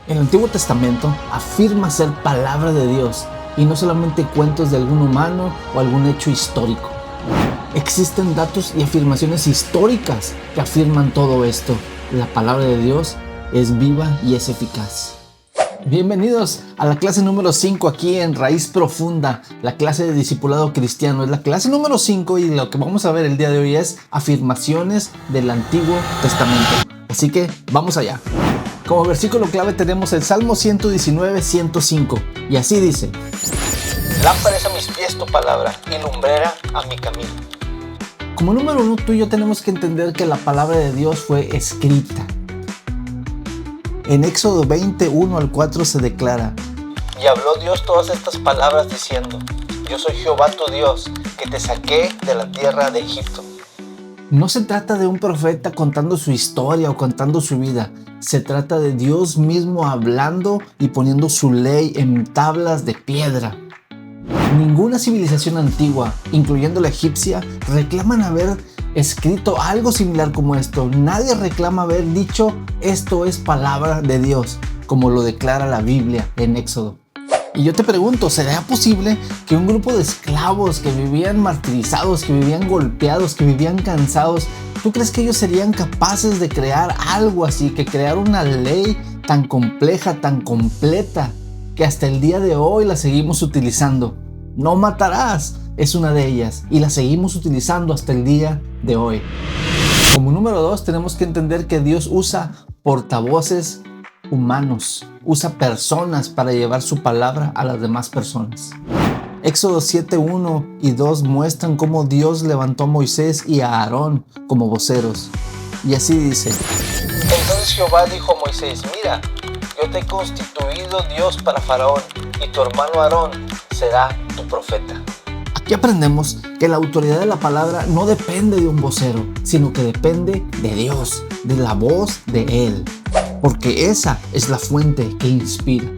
El Antiguo Testamento afirma ser palabra de Dios y no solamente cuentos de algún humano o algún hecho histórico. Existen datos y afirmaciones históricas que afirman todo esto. La palabra de Dios es viva y es eficaz. Bienvenidos a la clase número 5 aquí en Raíz Profunda, la clase de discipulado cristiano. Es la clase número 5 y lo que vamos a ver el día de hoy es afirmaciones del Antiguo Testamento. Así que vamos allá. Como versículo clave tenemos el Salmo 119, 105 y así dice: Lámpara es a mis pies tu palabra y lumbrera a mi camino. Como número 1, tú y yo tenemos que entender que la palabra de Dios fue escrita. En Éxodo 20, 1 al 4 se declara: Y habló Dios todas estas palabras diciendo: Yo soy Jehová tu Dios, que te saqué de la tierra de Egipto. No se trata de un profeta contando su historia o contando su vida. Se trata de Dios mismo hablando y poniendo su ley en tablas de piedra. Ninguna civilización antigua, incluyendo la egipcia, reclaman haber escrito algo similar como esto. Nadie reclama haber dicho esto es palabra de Dios, como lo declara la Biblia en Éxodo. Y yo te pregunto, ¿será posible que un grupo de esclavos que vivían martirizados, que vivían golpeados, que vivían cansados, tú crees que ellos serían capaces de crear algo así, que crear una ley tan compleja, tan completa, que hasta el día de hoy la seguimos utilizando? No matarás es una de ellas y la seguimos utilizando hasta el día de hoy. Como número 2, tenemos que entender que Dios usa portavoces humanos, usa personas para llevar su palabra a las demás personas. Éxodo 7, 1 y 2 muestran cómo Dios levantó a Moisés y a Aarón como voceros. Y así dice: Entonces Jehová dijo a Moisés: Mira, yo te he constituido Dios para Faraón, y tu hermano Aarón será tu profeta. Aquí aprendemos que la autoridad de la palabra no depende de un vocero, sino que depende de Dios, de la voz de Él, porque esa es la fuente que inspira.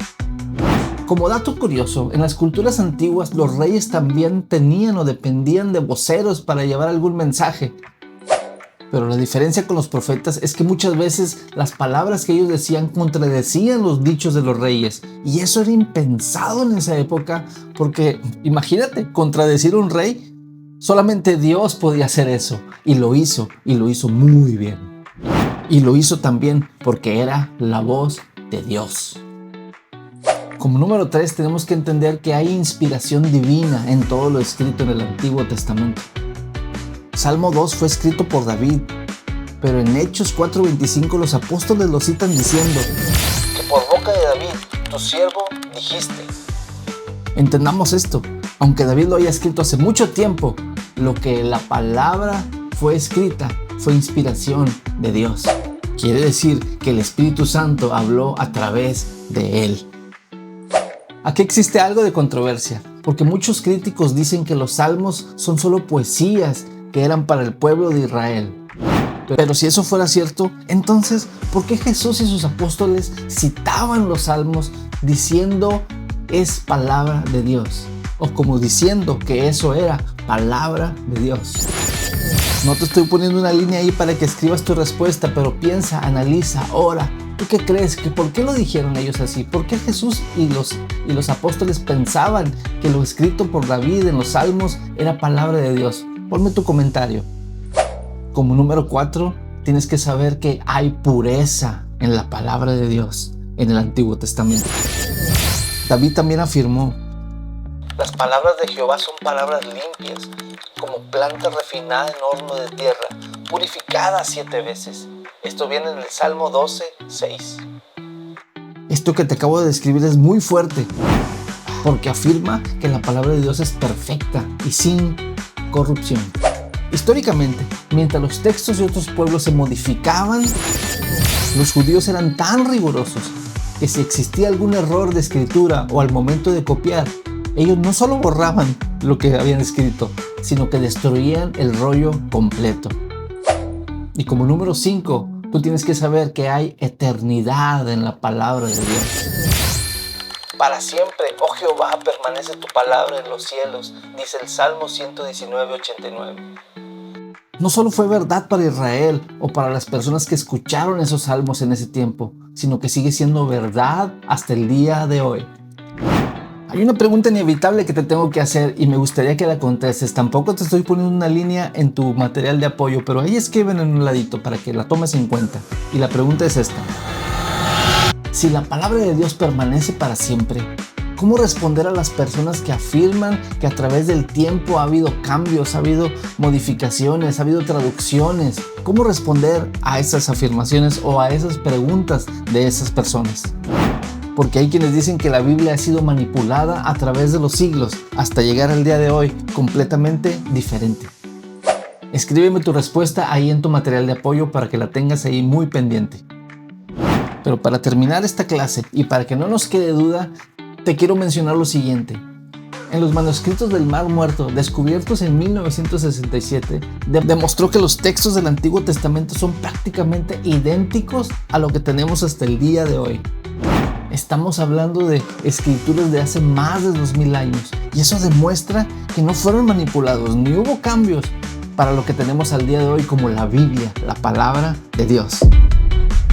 Como dato curioso, en las culturas antiguas los reyes también tenían o dependían de voceros para llevar algún mensaje. Pero la diferencia con los profetas es que muchas veces las palabras que ellos decían contradecían los dichos de los reyes. Y eso era impensado en esa época, porque imagínate, contradecir a un rey, solamente Dios podía hacer eso. Y lo hizo muy bien. Y lo hizo también porque era la voz de Dios. Como número 3, tenemos que entender que hay inspiración divina en todo lo escrito en el Antiguo Testamento. Salmo 2 fue escrito por David, pero en Hechos 4:25 los apóstoles lo citan diciendo: Que por boca de David, tu siervo, dijiste. Entendamos esto, aunque David lo haya escrito hace mucho tiempo, lo que la palabra fue escrita fue inspiración de Dios. Quiere decir que el Espíritu Santo habló a través de él. Aquí existe algo de controversia, porque muchos críticos dicen que los salmos son solo poesías que eran para el pueblo de Israel. Pero si eso fuera cierto, entonces, ¿por qué Jesús y sus apóstoles citaban los salmos diciendo es palabra de Dios? O como diciendo que eso era palabra de Dios. No te estoy poniendo una línea ahí para que escribas tu respuesta, pero piensa, analiza, ora. ¿Tú qué crees? ¿Por qué lo dijeron ellos así? ¿Por qué Jesús y los apóstoles pensaban que lo escrito por David en los salmos era palabra de Dios? Ponme tu comentario. Como número 4, tienes que saber que hay pureza en la palabra de Dios en el Antiguo Testamento. David también afirmó: Las palabras de Jehová son palabras limpias, como planta refinada en horno de tierra, purificada 7 veces. Esto viene en el Salmo 12, 6. Esto que te acabo de describir es muy fuerte, porque afirma que la palabra de Dios es perfecta y sin corrupción. Históricamente, mientras los textos de otros pueblos se modificaban, los judíos eran tan rigurosos que si existía algún error de escritura o al momento de copiar, ellos no solo borraban lo que habían escrito, sino que destruían el rollo completo. Y como número 5, tú tienes que saber que hay eternidad en la palabra de Dios. Para siempre, oh Jehová, permanece tu palabra en los cielos, dice el Salmo 119, 89. No solo fue verdad para Israel o para las personas que escucharon esos salmos en ese tiempo, sino que sigue siendo verdad hasta el día de hoy. Hay una pregunta inevitable que te tengo que hacer y me gustaría que la contestes. Tampoco te estoy poniendo una línea en tu material de apoyo, pero ahí escriben en un ladito para que la tomes en cuenta. Y la pregunta es esta: si la palabra de Dios permanece para siempre, ¿cómo responder a las personas que afirman que a través del tiempo ha habido cambios, ha habido modificaciones, ha habido traducciones? ¿Cómo responder a esas afirmaciones o a esas preguntas de esas personas? Porque hay quienes dicen que la Biblia ha sido manipulada a través de los siglos hasta llegar al día de hoy completamente diferente. Escríbeme tu respuesta ahí en tu material de apoyo para que la tengas ahí muy pendiente. Pero para terminar esta clase y para que no nos quede duda, te quiero mencionar lo siguiente. En los manuscritos del Mar Muerto, descubiertos en 1967, demostró que los textos del Antiguo Testamento son prácticamente idénticos a lo que tenemos hasta el día de hoy. Estamos hablando de escrituras de hace más de 2000 años y eso demuestra que no fueron manipulados ni hubo cambios para lo que tenemos al día de hoy como la Biblia, la palabra de Dios.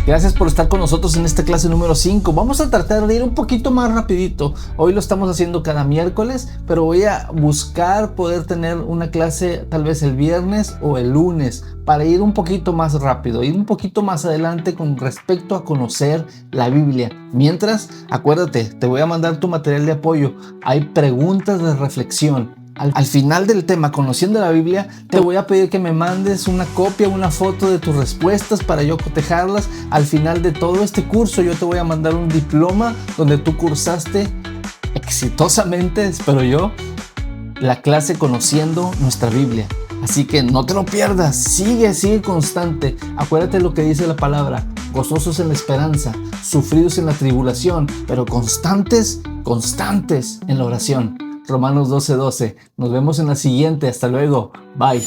Gracias por estar con nosotros en esta clase número 5. Vamos a tratar de ir un poquito más rapidito. Hoy lo estamos haciendo cada miércoles, pero voy a buscar poder tener una clase tal vez el viernes o el lunes para ir un poquito más rápido, ir un poquito más adelante con respecto a conocer la Biblia. Mientras, acuérdate, te voy a mandar tu material de apoyo. Hay preguntas de reflexión. Al final del tema, conociendo la Biblia, te voy a pedir que me mandes una copia, una foto de tus respuestas para yo cotejarlas. Al final de todo este curso, yo te voy a mandar un diploma donde tú cursaste exitosamente, espero yo, la clase conociendo nuestra Biblia. Así que no te lo pierdas, sigue constante. Acuérdate lo que dice la palabra: gozosos en la esperanza, sufridos en la tribulación, pero constantes en la oración. Romanos 12:12. Nos vemos en la siguiente. Hasta luego. Bye.